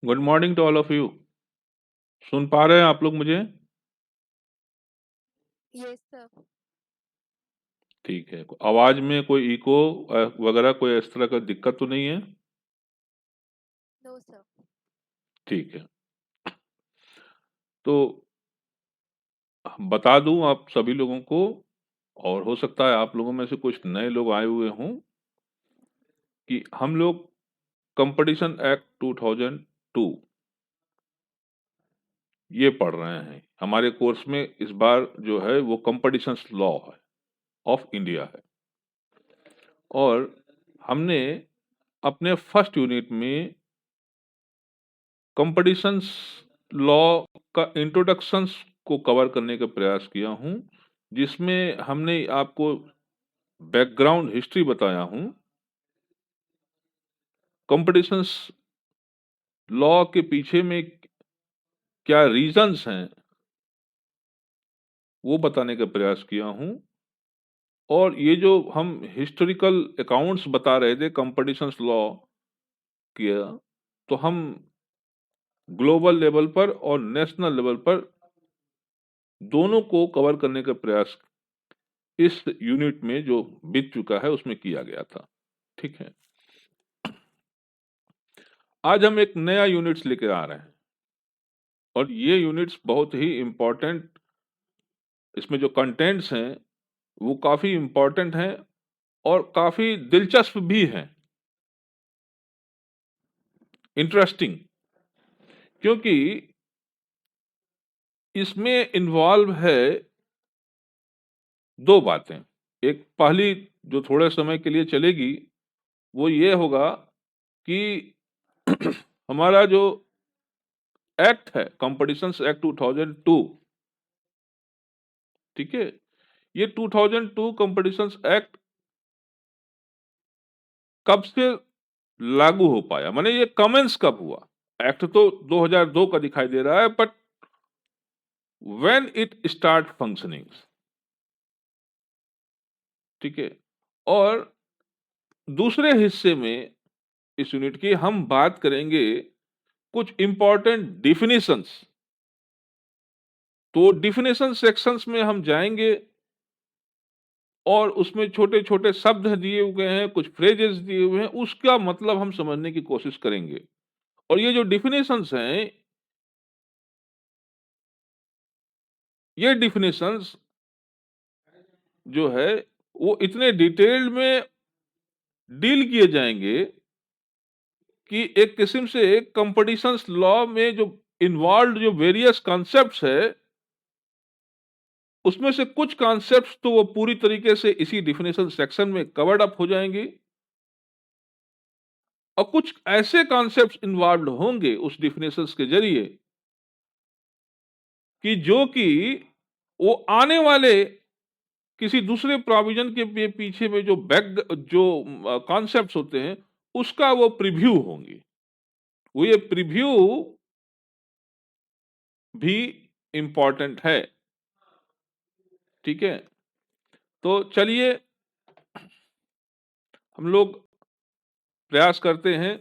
Good morning to all of you. सुन पा रहे हैं आप लोग मुझे? Yes sir. ठीक है। आवाज में कोई इको वगैरह कोई इस तरह का दिक्कत तो नहीं है? No sir. ठीक है। तो बता दूं आप सभी लोगों को, और हो सकता है आप लोगों में से कुछ नए लोग आए हुए हों, कि हम लोग कंपटीशन एक्ट 2002 ये पढ़ रहे हैं। हमारे कोर्स में इस बार जो है वो कंपटीशन लॉ है ऑफ इंडिया है। और हमने अपने फर्स्ट यूनिट में कंपटीशंस लॉ का इंट्रोडक्शंस को कवर करने का प्रयास किया हूं, जिसमें हमने आपको बैकग्राउंड हिस्ट्री बताया हूं, कंपटीशंस लॉ के पीछे में क्या रीजंस हैं वो बताने का प्रयास किया हूं। और ये जो हम हिस्टोरिकल अकाउंट्स बता रहे थे कंपटीशंस लॉ किया, तो हम ग्लोबल लेवल पर और नेशनल लेवल पर दोनों को कवर करने का प्रयास इस यूनिट में जो बीत चुका है उसमें किया गया था। ठीक है। आज हम एक नया यूनिट्स लेके आ रहे हैं, और ये यूनिट्स बहुत ही इंपॉर्टेंट, इसमें जो कंटेंट्स हैं वो काफी इंपॉर्टेंट हैं और काफी दिलचस्प भी हैं, इंटरेस्टिंग। क्योंकि इसमें इन्वॉल्व है दो बातें। एक पहली जो थोड़े समय के लिए चलेगी वो ये होगा कि हमारा जो एक्ट है कंपटीशंस एक्ट 2002, ठीक है, ये 2002 कंपटीशंस एक्ट कब से लागू हो पाया, माने ये कमेंस कब हुआ? एक्ट तो 2002 का दिखाई दे रहा है, but when it start functioning. ठीक है। और दूसरे हिस्से में इस यूनिट की हम बात करेंगे कुछ इंपॉर्टेंट डिफिनेशंस। तो डिफिनेशन सेक्शंस में हम जाएंगे और उसमें छोटे छोटे शब्द दिए हुए हैं, कुछ फ्रेजेस दिए हुए हैं, उसका मतलब हम समझने की कोशिश करेंगे। और ये जो डिफिनेशंस हैं, ये डिफिनेशंस जो है वो इतने डिटेल में डील किए जाएंगे कि एक किस्म से कंपटीशंस लॉ में जो इन्वॉल्व जो वेरियस कॉन्सेप्ट्स है, उसमें से कुछ कॉन्सेप्ट्स तो वो पूरी तरीके से इसी डिफिनेशन सेक्शन में कवर्ड अप हो जाएंगी, और कुछ ऐसे कॉन्सेप्ट्स इन्वॉल्व होंगे उस डिफिनेशंस के जरिए कि वो आने वाले किसी दूसरे प्रोविजन के पीछे में जो बैक जो कॉन्सेप्ट्स होते हैं उसका वो प्रीव्यू होंगी। वो ये प्रीव्यू भी इंपॉर्टेंट है। ठीक है। तो चलिए हम लोग प्रयास करते हैं।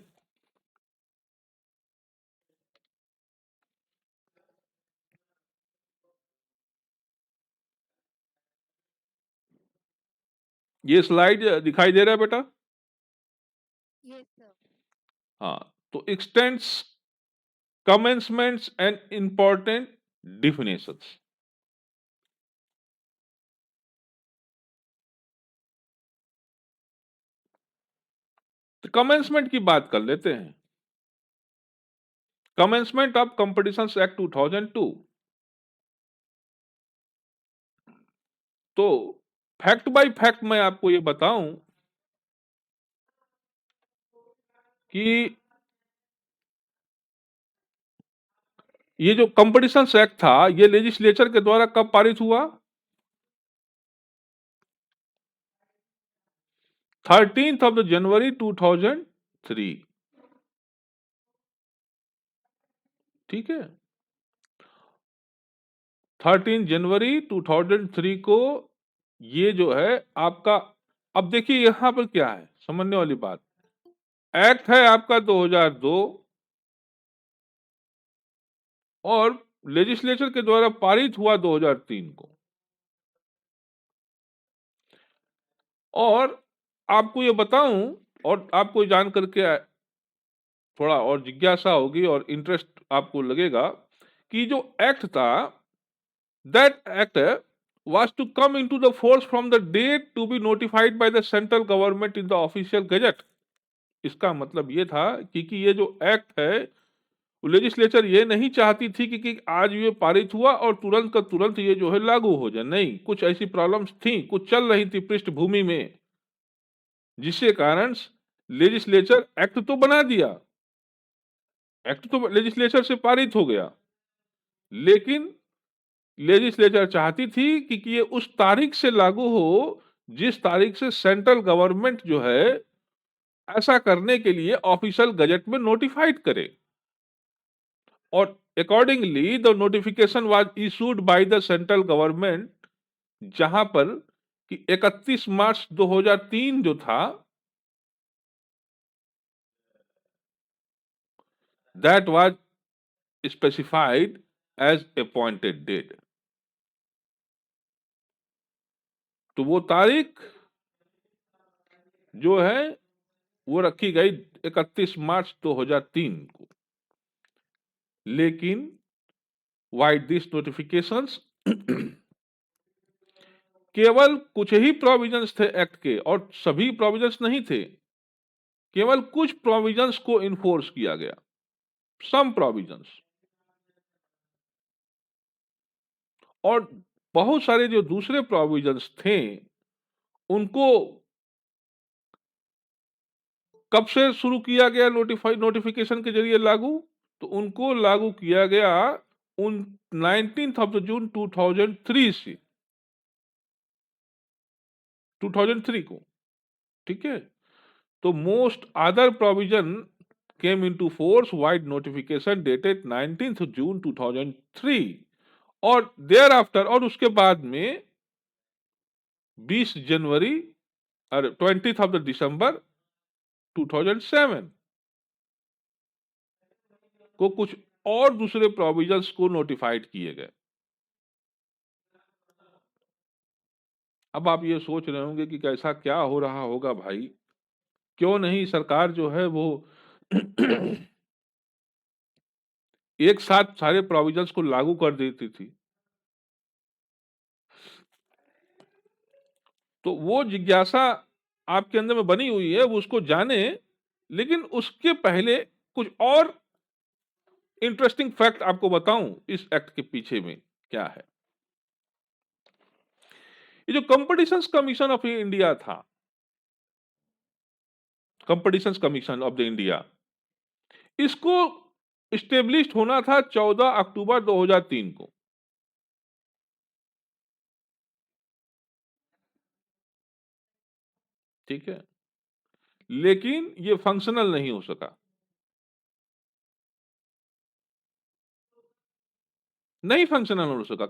ये स्लाइड दिखाई दे रहा है बेटा? Yes sir. हाँ। तो x tends commencements and important definitions। तो कमेंसमेंट की बात कर लेते हैं। Commencement of competitions act 2002। तो फैक्ट बाय फैक्ट मैं आपको ये बताऊं कि ये जो कंपटीशंस एक्ट था ये लेजिस्लेचर के द्वारा कब पारित हुआ? 13th of the January 2003। ठीक है। 13 जनवरी 2003 को ये जो है आपका, अब देखिए यहां पर क्या है समझने वाली बात। एक्ट है आपका 2002, और लेजिस्लेचर के द्वारा पारित हुआ 2003 को। और आपको ये बताऊं, और आपको जान करके थोड़ा और जिज्ञासा होगी और इंटरेस्ट आपको लगेगा कि जो एक्ट था, that act was to come into the force from the date to be notified by the central government in the official gazette। इसका मतलब ये था कि ये जो एक्ट है, लेजिस्लेचर ये नहीं चाहती थी कि आज ये पारित हुआ और तुरंत का तुरंत ये जो है लागू हो जाए। नहीं, कुछ ऐसी प्रॉब्लम्स थी, कुछ चल रही थी पृष्ठभूमि में, जिसके कारण लेजिस्लेचर एक्ट तो बना दिया, एक्ट तो लेजिस्लेचर से पारित हो गया, लेकिन लेजिस्लेचर चाहती थी कि ये उस तारीख से लागू हो जिस तारीख से सेंट्रल गवर्नमेंट जो है ऐसा करने के लिए ऑफिशियल गजट में नोटिफाइड करे। और accordingly the notification was issued by the central government, जहां पर कि 31 मार्च 2003 जो था, that was specified as appointed date. तो वो तारीख जो है वो रखी गई 31 मार्च 2003 को। लेकिन वाई दिस नोटिफिकेशंस केवल कुछ ही प्रोविजंस थे एक्ट के, और सभी प्रोविजंस नहीं थे, केवल कुछ प्रोविजंस को इन्फोर्स किया गया, सम प्रोविजंस। और बहुत सारे जो दूसरे प्रोविजंस थे उनको कब से शुरू किया गया नोटिफिकेशन के जरिए लागू, तो उनको लागू किया गया उन 19 ऑफ जून 2003 से, 2003 को। ठीक है, तो most other provision came into force wide notification dated 19 जून 2003, और देयर आफ्टर, और उसके बाद में 20 जनवरी और 20 ऑफ द दिसंबर 2007 को कुछ और दूसरे प्रोविजंस को नोटिफाइड किए गए। अब आप ये सोच रहे होंगे कि कैसा क्या हो रहा होगा भाई, क्यों नहीं सरकार जो है वो एक साथ सारे प्रोविजंस को लागू कर देती थी। तो वो जिज्ञासा आपके अंदर में बनी हुई है, वो उसको जाने। लेकिन उसके पहले कुछ और इंटरेस्टिंग फैक्ट आपको बताऊं इस एक्ट के पीछे में क्या है। ये जो कंपटीशंस कमीशन ऑफ इंडिया था, competitions commission of the India, इसको स्टेब्लिश होना था 14 अक्टूबर 2003 को। ठीक है, लेकिन ये फंक्शनल नहीं हो सका, नहीं फंक्शनल हो सका।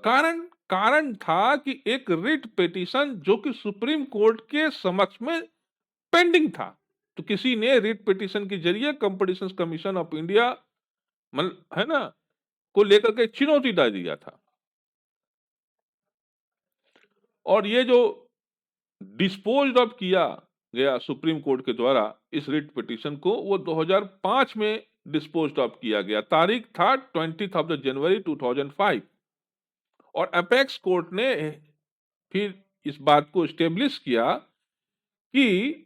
कारण था कि एक रिट पिटीशन जो कि सुप्रीम कोर्ट के समक्ष में पेंडिंग था, तो किसी ने रिट पिटीशन के जरिए कंपटीशन कमीशन ऑफ इंडिया मतलब है ना को लेकर के चुनौती दे दिया था। और ये जो डिस्पोज ऑफ किया गया सुप्रीम कोर्ट के द्वारा इस रिट पिटीशन को, वो 2005 में डिस्पोज ऑफ किया गया। तारीख था 20 ऑफ द जनवरी 2005। और अपेक्स कोर्ट ने फिर इस बात को स्टेब्लिश किया कि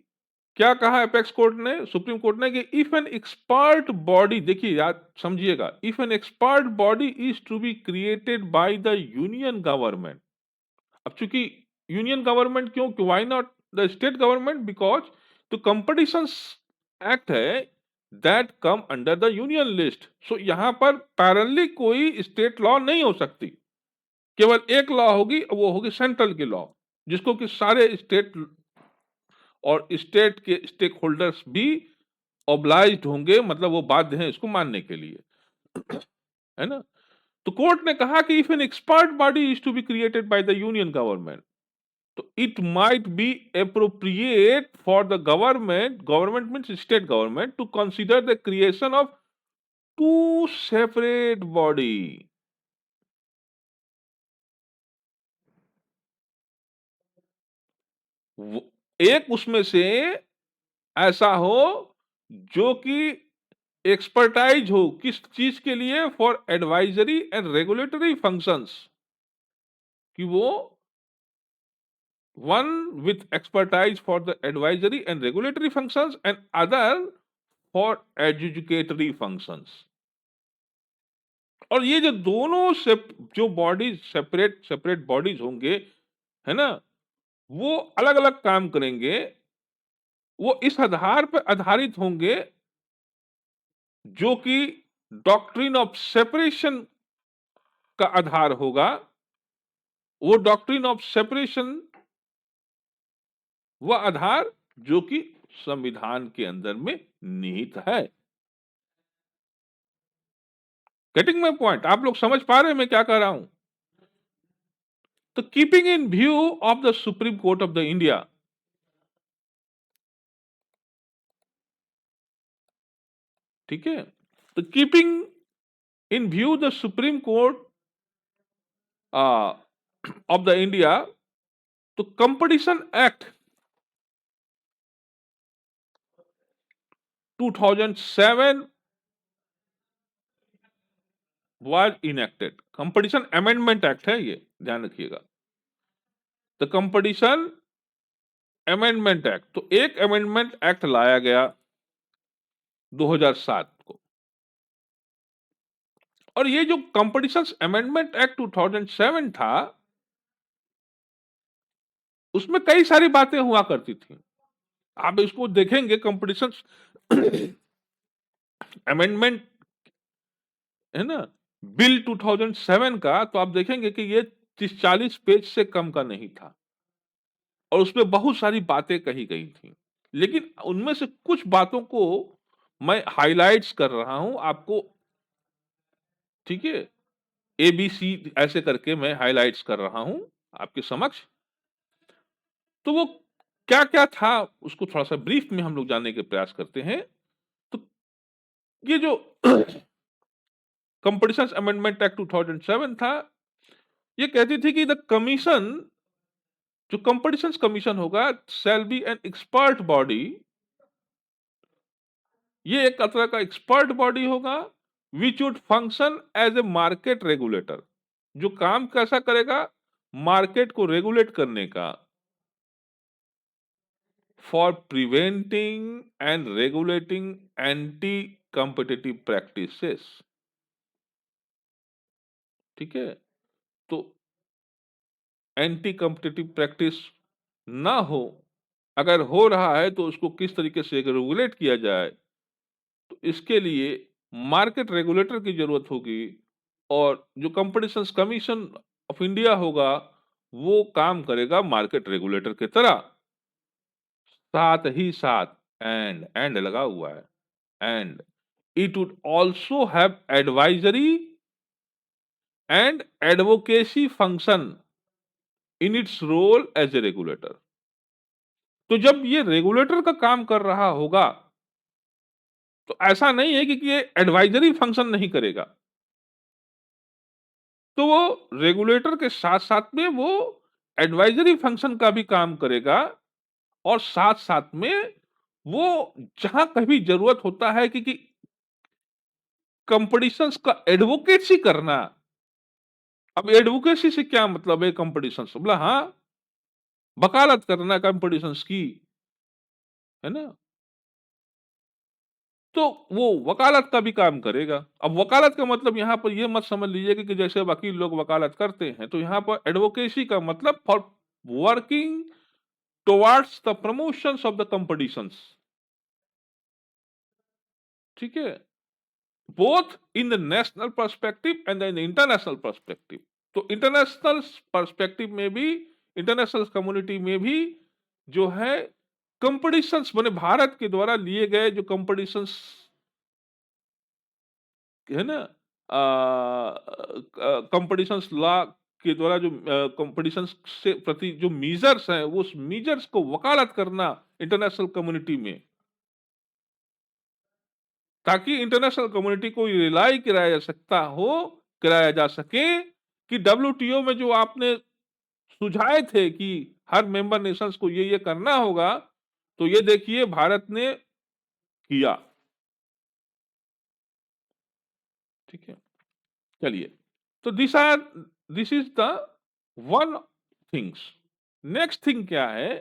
क्या कहा अपेक्स कोर्ट ने, सुप्रीम कोर्ट ने, कि इफ एन एक्सपर्ट बॉडी, देखिए याद समझिएगा, if an expert body is to be created by the union government. अब चूंकि यूनियन गवर्नमेंट क्यों, why not the state government, because तो कंपटीशन एक्ट है that come under the union list. So यहां पर पैरेलली कोई स्टेट लॉ नहीं हो सकती, केवल एक लॉ होगी, वो होगी सेंट्रल की लॉ, जिसको कि सारे स्टेट और स्टेट के स्टेक होल्डर्स भी ऑब्लाइज्ड होंगे, मतलब वो बाध्य हैं इसको मानने के लिए, है ना। तो कोर्ट ने कहा कि if an expert body is to be created by the union government, तो it might be appropriate for the government means state government to consider the creation of two separate body. एक उसमें से ऐसा हो जो कि एक्सपर्टाइज हो किस चीज के लिए, for advisory and regulatory functions, कि वो one with expertise for the advisory and regulatory functions and other for educatory functions. और ये जो दोनों जो बॉडीज सेपरेट सेपरेट बॉडीज होंगे, है ना, वो अलग अलग काम करेंगे। वो इस आधार पर आधारित होंगे जो कि डॉक्ट्रिन ऑफ सेपरेशन का आधार होगा। वो डॉक्ट्रिन ऑफ सेपरेशन, वह आधार जो कि संविधान के अंदर में निहित है। Getting my point? आप लोग समझ पा रहे हैं मैं क्या कह रहा हूं? तो keeping in view of the supreme court of the India, ठीक है, तो keeping in view the supreme court of the India, तो competition act 2007 was enacted। Competition amendment act है ये, ध्यान रखिएगा। द कंपटीशन अमेंडमेंट एक्ट, तो एक अमेंडमेंट एक्ट लाया गया 2007 को। और ये जो कंपटीशन अमेंडमेंट एक्ट 2007 था, उसमें कई सारी बातें हुआ करती थी। आप इसको देखेंगे कंपटीशन अमेंडमेंट, है ना, बिल 2007 का, तो आप देखेंगे कि ये 30-40 पेज से कम का नहीं था और उसमें बहुत सारी बातें कही गई थी। लेकिन उनमें से कुछ बातों को मैं हाइलाइट्स कर रहा हूं आपको, ठीक है, ABC ऐसे करके मैं हाइलाइट्स कर रहा हूं आपके समक्ष। तो वो क्या क्या था उसको थोड़ा सा ब्रीफ में हम लोग जानने के प्रयास करते हैं। तो ये जो कंपटीशन अमेंडमेंट एक्ट 2007 था, ये कहती थी कि द कमीशन, जो कंपटीशन कमीशन होगा, shall be an expert body. ये एक तरह का एक्सपर्ट बॉडी होगा which would function as a market regulator, जो काम कैसा करेगा, मार्केट को रेगुलेट करने का, for preventing and regulating anti competitive practices. ठीक है, तो एंटी कॉम्पिटिटिव प्रैक्टिस ना हो, अगर हो रहा है तो उसको किस तरीके से रेगुलेट किया जाए, तो इसके लिए मार्केट रेगुलेटर की जरूरत होगी। और जो कंपटीशन कमीशन ऑफ इंडिया होगा, वो काम करेगा मार्केट रेगुलेटर की तरह। साथ ही साथ एंड लगा हुआ है, and it would also have advisory and advocacy function in its role as a regulator. तो जब ये रेगुलेटर का काम कर रहा होगा, तो ऐसा नहीं है कि ये एडवाइजरी फंक्शन नहीं करेगा, तो वो रेगुलेटर के साथ साथ में वो एडवाइजरी फंक्शन का भी काम करेगा। और साथ साथ में वो जहां कभी जरूरत होता है कि कंपटीशंस का एडवोकेसी करना। अब एडवोकेसी से क्या मतलब है? कंपटीशंस बोला, हाँ, वकालत करना कंपटीशंस की, है ना, तो वो वकालत का भी काम करेगा। अब वकालत का मतलब यहां पर ये मत समझ लीजिएगा कि जैसे वकील लोग वकालत करते हैं, तो यहां पर एडवोकेसी का मतलब for working towards the promotions of the competitions. ठीक है, both in the national perspective and in international perspective. तो इंटरनेशनल पर्सपेक्टिव में भी, इंटरनेशनल कम्युनिटी में भी जो है कंपटीशंस बने, भारत के द्वारा लिए गए जो कंपटीशंस है ना, कंपटीशंस लॉ के द्वारा जो कंपटीशंस से प्रति जो मीजर्स हैं, वो उस मीजर्स को वकालत करना इंटरनेशनल कम्युनिटी में, ताकि इंटरनेशनल कम्युनिटी को रिलाई कराया जा सके कि डब्ल्यूटीओ में जो आपने सुझाए थे कि हर मेंबर नेशंस को ये करना होगा, तो ये देखिए भारत ने किया। ठीक है, चलिए, तो this is the one things. Next thing क्या है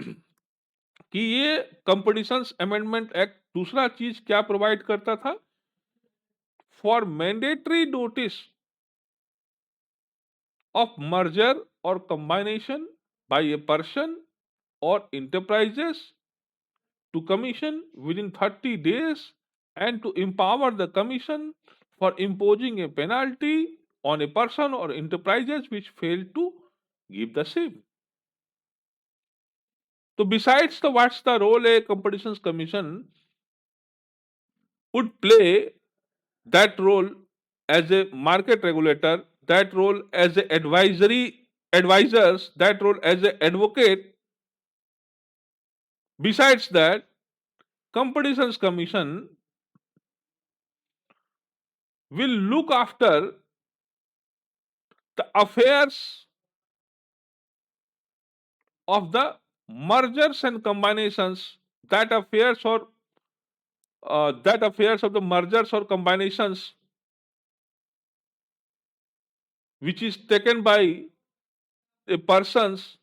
कि ये कंपटीशंस अमेंडमेंट एक्ट दूसरा चीज क्या प्रोवाइड करता था? For mandatory notice of merger or combination by a person or enterprises to commission within 30 days and to empower the commission for imposing a penalty on a person or enterprises which fail to give the same. So besides the what's the role a competitions commission would play, that role as a market regulator, that role as a advisors, that role as a advocate. Besides that, Competitions Commission will look after the affairs of the mergers and combinations, that affairs of the mergers or combinations which is taken by the persons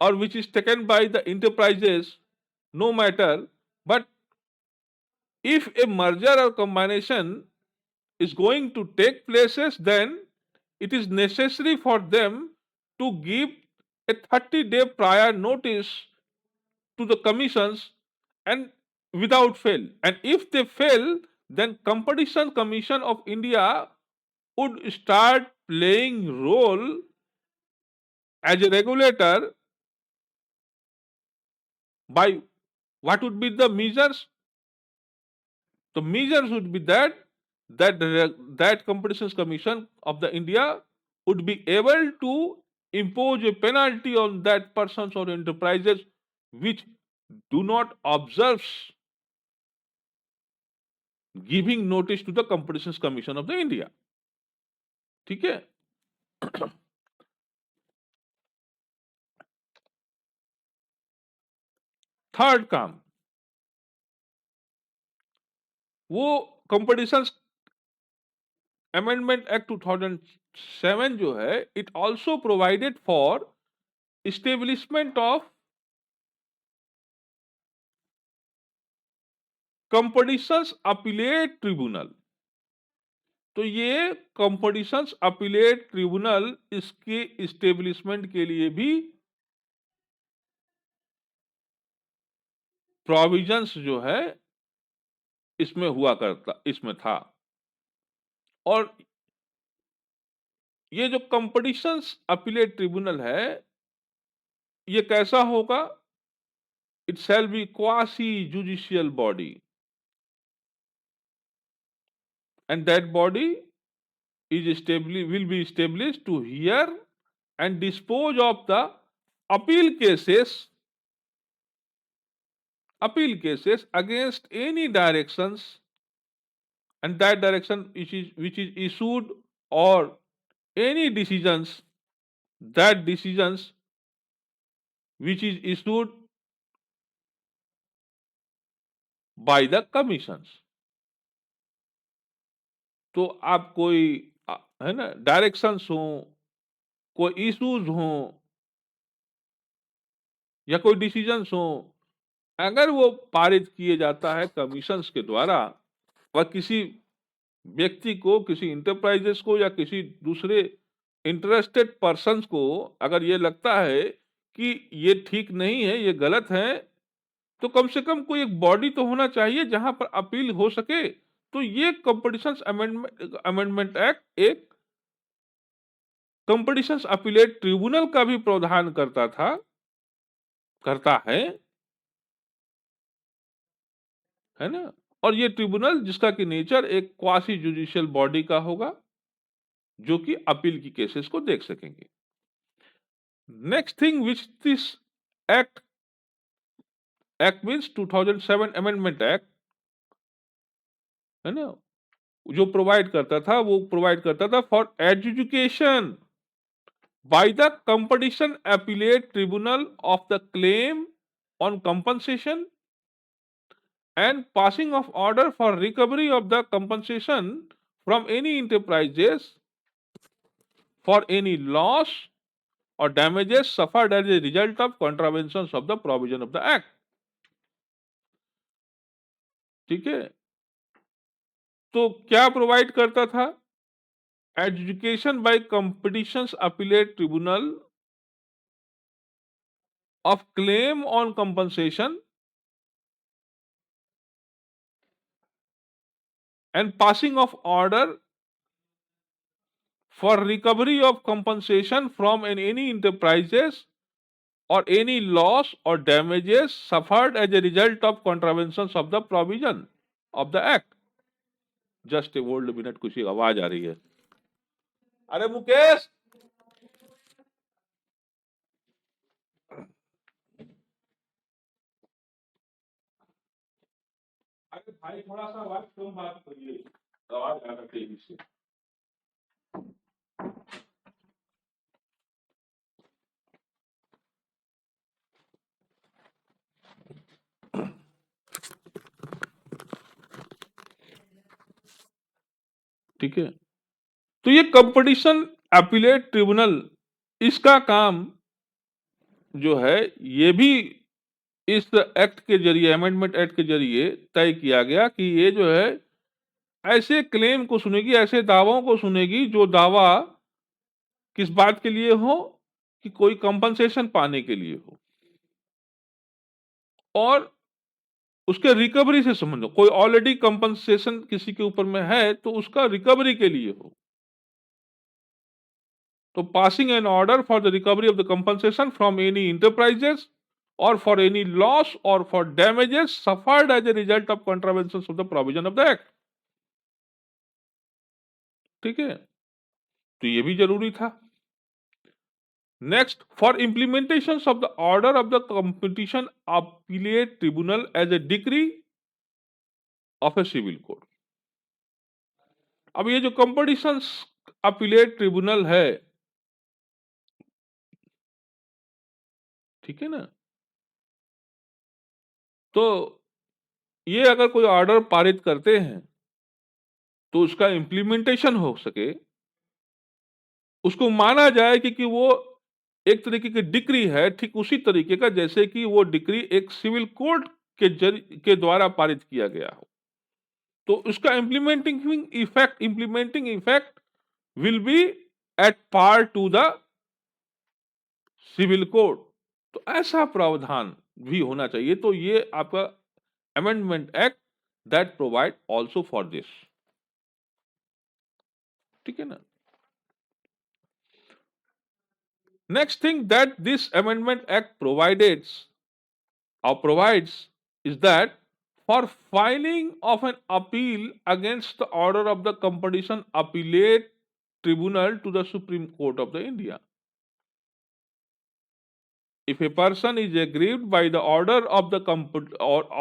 or which is taken by the enterprises, no matter. But if a merger or combination is going to take places, then it is necessary for them to give a 30-day prior notice to the commissions and without fail. And if they fail, then Competition Commission of India would start playing role as a regulator by what would be the measures? The measures would be that Competition Commission of the India would be able to impose a penalty on that persons or enterprises which do not observe giving notice to the Competition Commission of the India. ठीक है? Third काम, वो competition amendment act 2007 जो है, it also provided for establishment of competitions appellate tribunal. तो ये competitions appellate tribunal, इसके establishment के लिए भी प्रोविजंस जो है इसमें था। और ये जो कंपटीशंस अपीलेट ट्रिब्यूनल है, ये कैसा होगा? It shall be quasi judicial body, and that body will be established to hear and dispose of the appeal cases against any directions, and that direction which is issued, or any decisions which is issued by the commissions. तो आप कोई है ना directions हो, कोई issues हो या कोई डिसीजंस हो, अगर वो पारित किए जाता है कमीशंस के द्वारा और किसी व्यक्ति को, किसी इंटरप्राइजेस को या किसी दूसरे इंटरेस्टेड पर्संस को अगर ये लगता है कि ये ठीक नहीं है, ये गलत है, तो कम से कम कोई एक बॉडी तो होना चाहिए जहां पर अपील हो सके। तो ये कंपटीशंस अमेंडमेंट एक्ट एक कंपटीशंस अपीलेट ट्रिब्यूनल का भी प्रावधान करता है ना। और ये ट्रिब्यूनल जिसका कि नेचर एक क्वासी जुडिशियल बॉडी का होगा, जो कि अपील की केसेस को देख सकेंगे। Next thing which this act means 2007 amendment act है ना, जो प्रोवाइड करता था वो प्रोवाइड करता था for education by the competition appellate tribunal of the claim on compensation and passing of order for recovery of the compensation from any enterprises for any loss or damages suffered as a result of contraventions of the provision of the act. ठीक है, तो क्या provide करता था? Education by competition appellate tribunal of claim on compensation and passing of order for recovery of compensation from any enterprises or any loss or damages suffered as a result of contraventions of the provision of the act. Just a hold minute, कुछ आवाज आ रही है। अरे मुकेश, अरे भाई थोड़ा सा आवाज कम बात करिए, आवाज आ रहा तेजी से। ठीक है, तो ये कंपटीशन अपीलेट ट्रिब्यूनल, इसका काम जो है ये भी इस एक्ट के जरिए, अमेंडमेंट एक्ट के जरिए तय किया गया कि ये जो है ऐसे क्लेम को सुनेगी, ऐसे दावों को सुनेगी जो दावा किस बात के लिए हो, कि कोई कंपनसेशन पाने के लिए हो और उसके रिकवरी से संबंध, कोई ऑलरेडी कंपनसेशन किसी के ऊपर में है तो उसका रिकवरी के लिए हो। तो passing an order for the recovery of the compensation from any enterprises और फॉर एनी लॉस और for damages suffered as a result of contravention of the provision of the act. ठीक है, तो ये भी जरूरी था। Next, for implementation of the order of the competition appellate tribunal as a decree of a civil code. अब ये जो कंपटीशन अपीलेट ट्रिब्यूनल है, ठीक है ना, तो ये अगर कोई ऑर्डर पारित करते हैं तो उसका इंप्लीमेंटेशन हो सके, उसको माना जाए कि वो एक तरीके की डिक्री है, ठीक उसी तरीके का जैसे कि वो डिक्री एक सिविल कोड के द्वारा पारित किया गया हो, तो उसका implementing effect will be at par to the civil code. तो ऐसा प्रावधान भी होना चाहिए। तो ये आपका amendment act that provide also for this. ठीक है ना। Next thing that this amendment act provides is that for filing of an appeal against the order of the competition appellate tribunal to the Supreme Court of the India, if a person is aggrieved by the order of the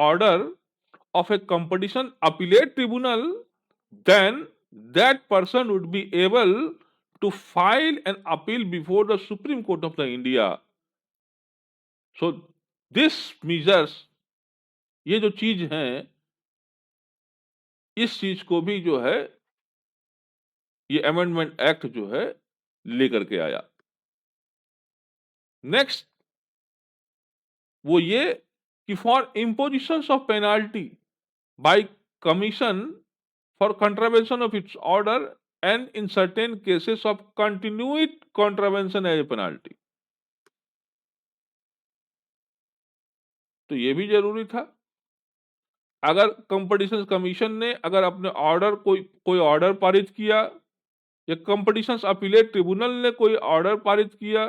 order of a competition appellate tribunal, then that person would be able to file an appeal before the Supreme Court of the India. So this measures, ये जो चीज है, इस चीज को भी जो है ये अमेंडमेंट एक्ट जो है लेकर के आया। नेक्स्ट वो ये कि for imposition of penalty by commission for contravention of its order and in certain cases of continued contravention as a penalty, तो ये भी जरूरी था। अगर कंपटीशन कमीशन ने अगर अपने ऑर्डर कोई ऑर्डर पारित किया या कंपटीशन अपीलेट ट्रिब्यूनल ने कोई ऑर्डर पारित किया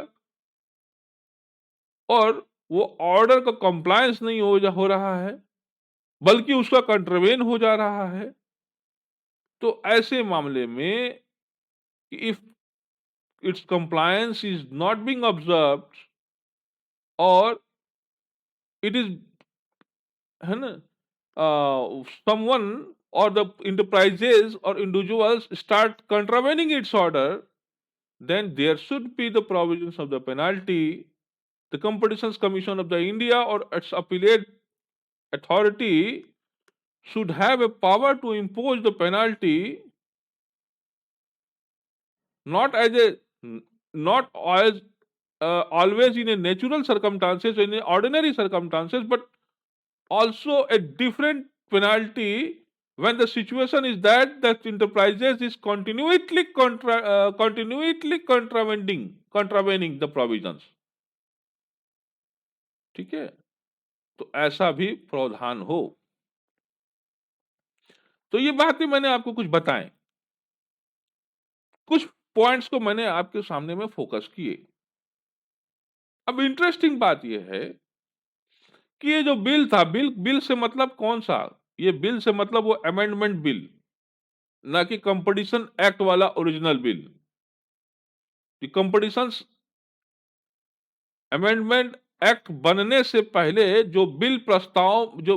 और वो ऑर्डर का कंप्लायंस नहीं हो रहा है बल्कि उसका कंट्रवेन हो जा रहा है, तो ऐसे मामले में if it's compliance is not being observed और इट इज, है ना, someone or the enterprises or individuals start contravening its order, then there should be the provisions of the penalty. The Competitions Commission of the India or its appellate authority should have a power to impose the penalty, not as a not as always in a natural circumstances, in a ordinary circumstances, but also a different penalty when the situation is that enterprises is continually contravening the provisions. ठीक है, तो ऐसा भी प्रावधान हो। तो ये बातें मैंने आपको कुछ बताएं, कुछ पॉइंट्स को मैंने आपके सामने में फोकस किए। अब इंटरेस्टिंग बात यह है कि ये जो बिल था, बिल से मतलब कौन सा? ये बिल से मतलब वो अमेंडमेंट बिल, ना कि कंपटीशन एक्ट वाला original bill. Competition amendment act बनने से पहले जो बिल प्रस्ताव जो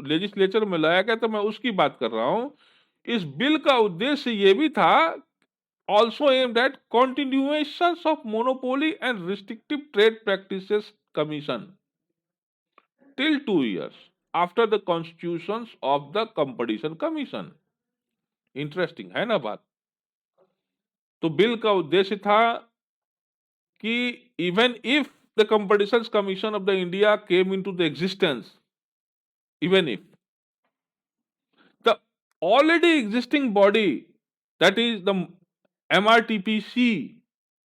लेजिस्लेचर में लाया गया था, मैं उसकी बात कर रहा हूं। इस बिल का उद्देश्य ये भी था, also aimed at continuation of monopoly and restrictive trade practices commission till 2 years after the constitutions of the competition commission। Interesting है ना बात? तो बिल का उद्देश्य था कि even if the competition commission of the India came into the existence, even if the already existing body that is the MRTPC,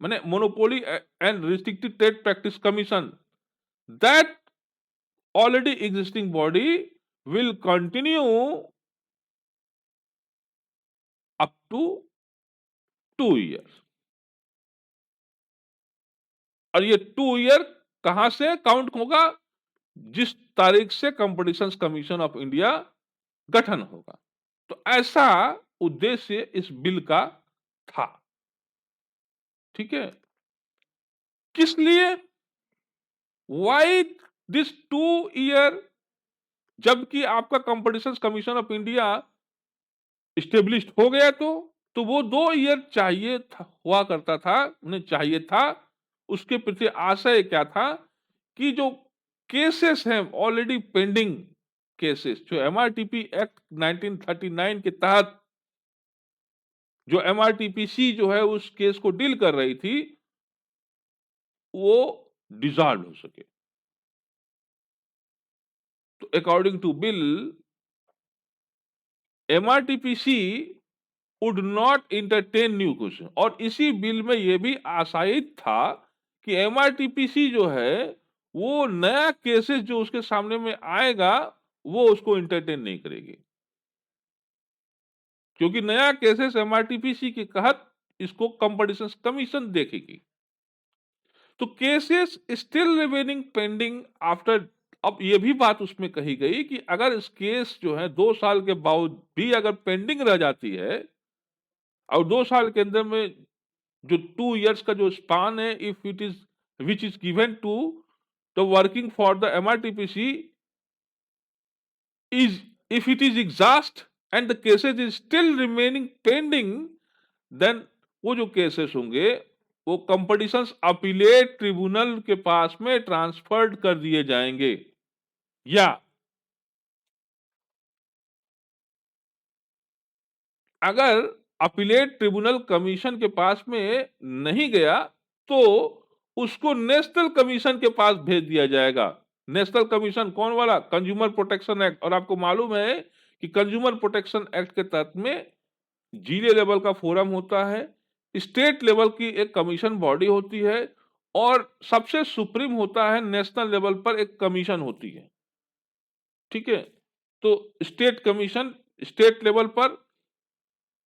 माने monopoly and restricted trade practice commission, that already existing body will continue up to 2 years। और ये 2 year कहां से count होगा? जिस तारीख से competition commission of India गठन होगा। तो ऐसा उद्देश्य इस बिल का था। ठीक है, किस लिए? Why this 2 year? जबकि आपका competition commission of India established हो गया तो वो 2 year चाहिए था, हुआ करता था, उन्हें चाहिए था। उसके प्रति आशय क्या था कि जो केसेस हैं ऑलरेडी पेंडिंग केसेस, जो MRTP एक्ट 1939 के तहत जो MRTPC जो है उस केस को डील कर रही थी, वो डिसॉल्व हो सके। तो according to bill, MRTPC would not entertain new question. और इसी बिल में यह भी आशायित था कि MRTPC जो है वो नया केसेस जो उसके सामने में आएगा वो उसको इंटरटेन नहीं करेगी, क्योंकि नया केसेस MRTPC के तहत इसको कंपटीशन कमीशन देखेगी। तो cases still remaining pending after. अब ये भी बात उसमें कही गई कि अगर इस केस जो है 2 साल के बाद भी अगर पेंडिंग रह जाती है, और 2 साल के अंदर में जो 2 years का जो स्पान है, if it is which is given to the working for the MRTPC is, if it is exhaust and the cases is still remaining pending, then वो जो केसेस होंगे वो कंपटीशन अपीलेट ट्रिब्यूनल के पास में transferred कर दिए जाएंगे। या अगर अपीलेट ट्रिब्यूनल कमीशन के पास में नहीं गया तो उसको नेशनल कमीशन के पास भेज दिया जाएगा। नेशनल कमीशन कौन वाला? Consumer protection act. और आपको मालूम है कि कंज्यूमर प्रोटेक्शन एक्ट के तहत में जिले लेवल का फोरम होता है, स्टेट लेवल की एक कमीशन बॉडी होती है, और सबसे सुप्रीम होता है नेशनल लेवल पर एक कमीशन होती है। ठीक है, तो स्टेट कमीशन स्टेट लेवल पर,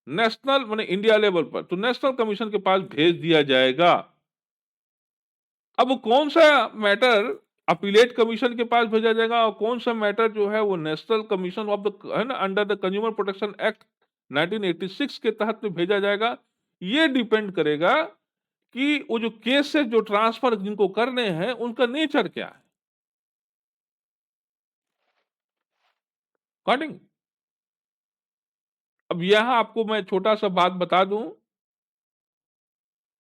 नेशनल माने इंडिया लेवल पर, तो नेशनल कमीशन के पास भेज दिया जाएगा। अब कौन सा मैटर अपीलेट कमीशन के पास भेजा जाएगा और कौन सा मैटर जो है वो नेशनल कमीशन ऑफ द है ना under the consumer protection act 1986 के तहत में भेजा जाएगा, ये डिपेंड करेगा कि वो जो केसेस जो ट्रांसफर जिनको करने हैं उनका नेचर क्या है। अकॉर्डिंग अब यहाँ आपको मैं छोटा सा बात बता दूं,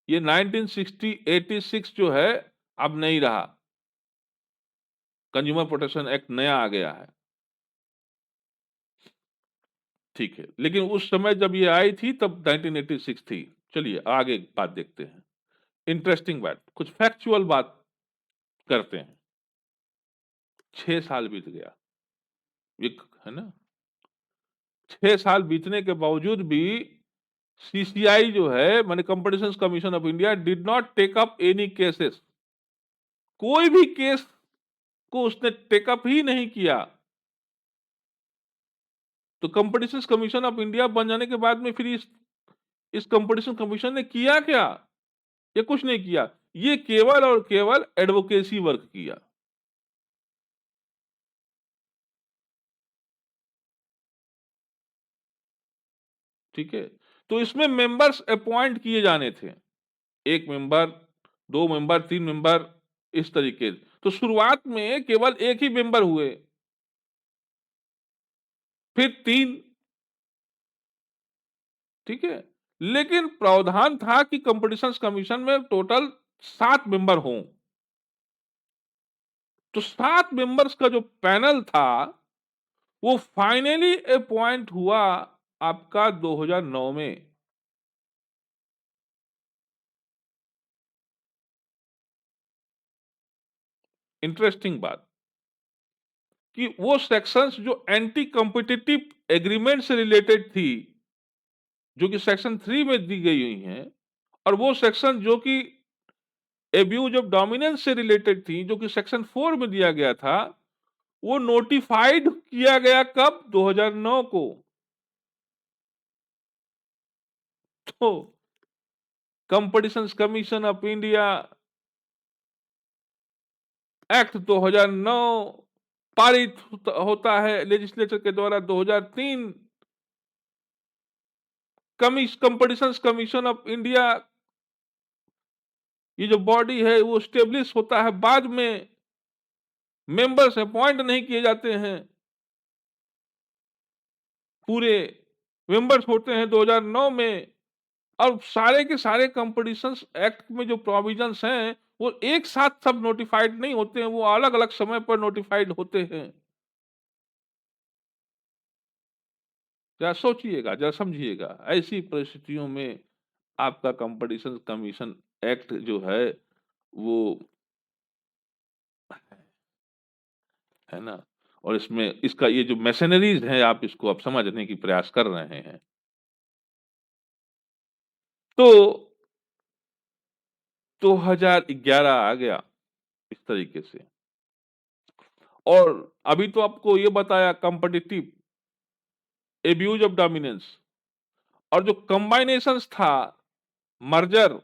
ये 1986 जो है अब नहीं रहा, कंज्यूमर प्रोटेक्शन एक्ट नया आ गया है, ठीक है, लेकिन उस समय जब ये आई थी तब 1986 थी। चलिए आगे बात देखते हैं, इंटरेस्टिंग बात, कुछ फैक्चुअल बात करते हैं। 6 साल बीत गया, एक है ना, 6 साल बीतने के बावजूद भी सीसीआई जो है, माने competition commission of India, did not take up any cases, कोई भी केस को उसने टेकअप ही नहीं किया। तो कंपटीशन कमीशन ऑफ इंडिया बन जाने के बाद में फिर इस कंपटीशन कमीशन ने किया क्या? ये कुछ नहीं किया, ये केवल और केवल एडवोकेसी वर्क किया। ठीक है, तो इसमें मेंबर्स अपॉइंट किए जाने थे, एक मेंबर, दो मेंबर, तीन मेंबर, इस तरीके। तो शुरुआत में केवल एक ही मेंबर हुए, फिर तीन, ठीक है, लेकिन प्रावधान था कि कंपटीशन कमीशन में टोटल 7 मेंबर हों। तो 7 मेंबर्स का जो पैनल था वो फाइनली अपॉइंट हुआ आपका 2009 में। इंटरेस्टिंग बात कि वो सेक्शंस जो एंटी कॉम्पिटिटिव एग्रीमेंट से रिलेटेड थी, जो कि सेक्शन 3 में दी गई हुई हैं, और वो सेक्शन जो कि एब्यूज ऑफ डोमिनेंस से रिलेटेड थी, जो कि सेक्शन 4 में दिया गया था, वो नोटिफाइड किया गया कब? 2009 को। तो competition commission of India act 2009 पारित होता है लेजिस्लेचर के द्वारा 2003। कंपटीशन कमीशन ऑफ इंडिया, ये जो बॉडी है वो स्टेब्लिश होता है बाद में, मेंबर्स अपॉइंट नहीं किए जाते हैं, पूरे मेंबर्स होते हैं 2009 में। और सारे के सारे कंपटीशन एक्ट में जो प्रोविजंस हैं वो एक साथ सब नोटिफाइड नहीं होते हैं, वो अलग अलग समय पर नोटिफाइड होते हैं। जरा सोचिएगा, जरा समझिएगा, ऐसी परिस्थितियों में आपका कंपटीशन कमीशन एक्ट जो है वो, है ना, और इसमें इसका ये जो मैशनरीज है, आप इसको आप समझने की प्रयास कर रहे हैं। तो 2011 आ गया इस तरीके से, और अभी तो आपको ये बताया कॉम्पिटिटिव एब्यूज ऑफ डोमिनेंस, और जो कंबाइनेशंस था, मर्जर,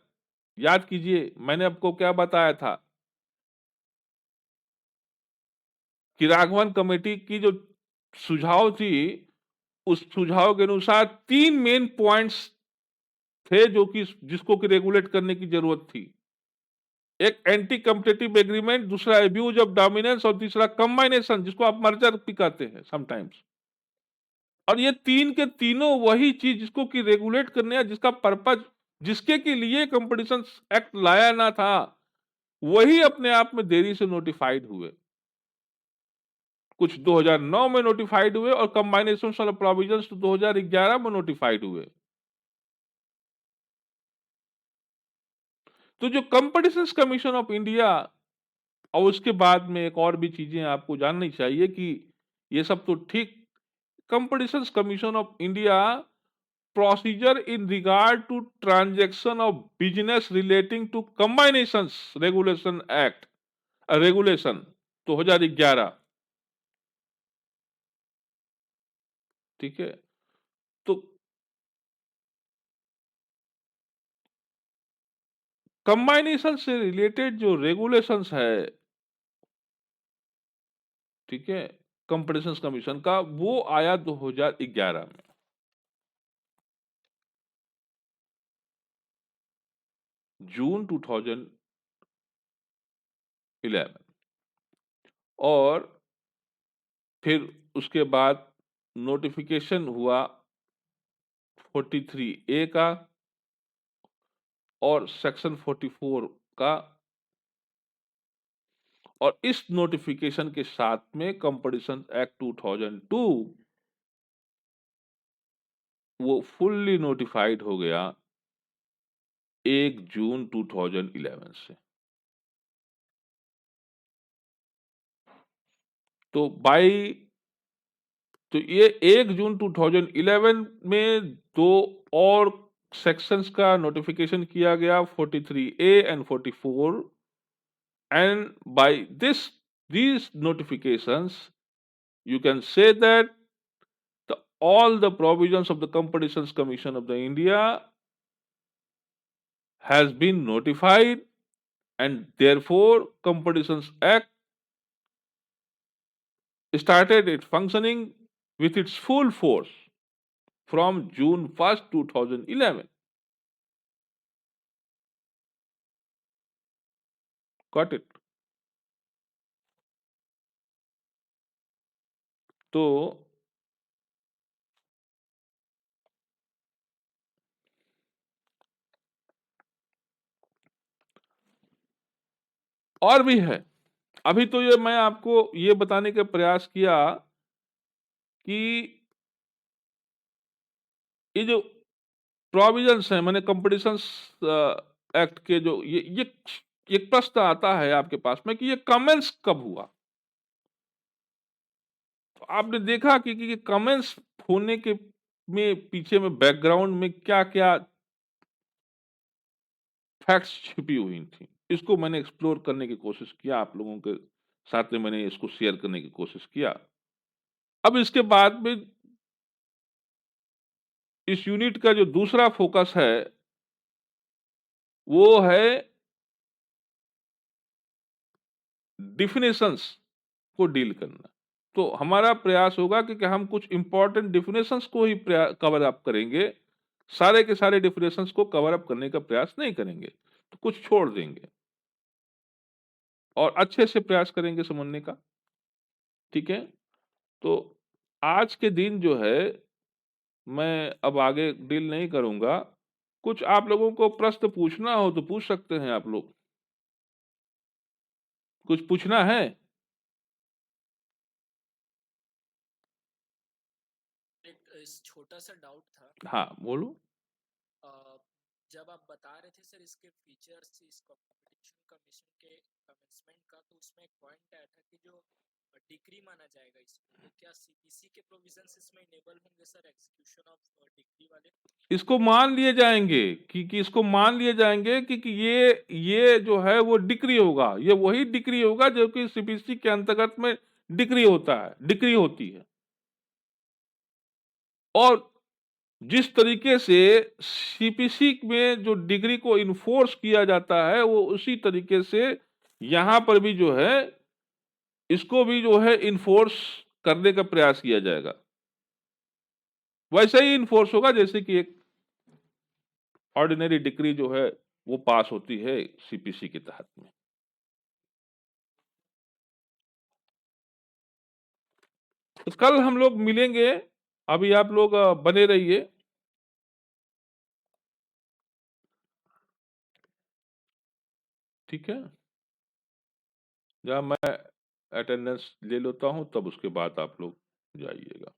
याद कीजिए मैंने आपको क्या बताया था कि राघवन कमेटी की जो सुझाव थी, उस सुझाव के अनुसार 3 मेन पॉइंट्स थे जो कि जिसको कि रेगुलेट करने की जरूरत थी। एक एंटी कॉम्पिटिटिव एग्रीमेंट, दूसरा एब्यूज ऑफ डोमिनेंस, और तीसरा कंबाइनेशन, जिसको आप मर्जर भी कहते हैं समटाइम्स। और ये तीन के तीनों वही चीज जिसको कि रेगुलेट करने या जिसका पर्पज, जिसके के लिए कंपटीशन एक्ट लाया ना था, वही अपने आप में देरी से नोटिफाइड हुए। कुछ 2009 में नोटिफाइड हुए और कंबाइनेशन ऑफ प्रोविजंस तो 2011 में नोटिफाइड हुए। तो जो कंपटीशन कमीशन ऑफ इंडिया, और उसके बाद में एक और भी चीजें आपको जाननी चाहिए कि ये सब तो ठीक, competition commission of India procedure in regard to transaction of business relating to combinations regulation act, regulation 2011, ठीक है। तो कंबाइनेशन से रिलेटेड जो रेगुलेशंस है, ठीक है, कंपटीशन कमीशन का, वो आया 2011 में, जून 2011। और फिर उसके बाद नोटिफिकेशन हुआ 43A का और सेक्शन 44 का, और इस नोटिफिकेशन के साथ में कंपटीशन एक्ट 2002 वो फुल्ली नोटिफाइड हो गया 1 जून 2011 से। तो ये 1 जून 2011 में दो और सेक्शंस का नोटिफिकेशन किया गया, 43A and 44, and by these notifications you can say that all the provisions of the Competitions Commission of the India has been notified, and therefore Competitions Act started its functioning with its full force from June 1st, 2011. Got it? तो और भी है। अभी तो ये मैं आपको ये बताने का प्रयास किया कि ये जो प्रोविजंस है, मैंने कंपटीशंस एक्ट के जो ये एक प्रश्न आता है आपके पास में कि ये कमेंस कब हुआ। तो आपने देखा कि कमेंस होने के में पीछे में बैकग्राउंड में क्या क्या फैक्ट्स छिपी हुई थी, इसको मैंने एक्सप्लोर करने की कोशिश किया, आप लोगों के साथ में मैंने इसको शेयर करने की कोशिश किया। अब इसके बाद में इस यूनिट का जो दूसरा फोकस है वो है डिफिनेशंस को डील करना। तो हमारा प्रयास होगा कि हम कुछ इंपॉर्टेंट डिफिनेशंस को ही कवर अप करेंगे, सारे के सारे डिफिनेशंस को कवर अप करने का प्रयास नहीं करेंगे, तो कुछ छोड़ देंगे और अच्छे से प्रयास करेंगे समझने का। ठीक है, तो आज के दिन जो है मैं अब आगे डील नहीं करूंगा। कुछ आप लोगों को प्रश्न पूछना हो तो पूछ सकते हैं आप लोग। कुछ पूछना है? एक छोटा सा डाउट था। हाँ बोलो। जब आप बता रहे थे सर इसके फीचर्स, इस कंपटीशन कमीशन के कमेंसमेंट का, तो उसमें एक पॉइंट आया था कि जो डिग्री माना जाएगा इसको, तो क्या सीपीसी के प्रोविजंस इसमें इनेबल होंगे सर एग्जीक्यूशन ऑफ डिग्री वाले? इसको मान लिए जाएंगे कि इसको मान लिए जाएंगे कि ये जो है वो डिक्री होगा, ये वही डिक्री होगा जो कि सीपीसी के अंतर्गत में डिक्री होता है, डिक्री होती है। और जिस तरीके से सीपीसी में जो डिग्री को इन्फोर्स किया जाता है वो उसी तरीके से यहां पर भी जो है इसको भी जो है इन्फोर्स करने का प्रयास किया जाएगा। वैसे ही इन्फोर्स होगा जैसे कि एक ऑर्डिनरी डिग्री जो है वो पास होती है सीपीसी के तहत में। तो कल हम लोग मिलेंगे, अभी आप लोग बने रहिए। ठीक है, जब मैं अटेंडेंस ले लेता हूं तब उसके बाद आप लोग जाइएगा।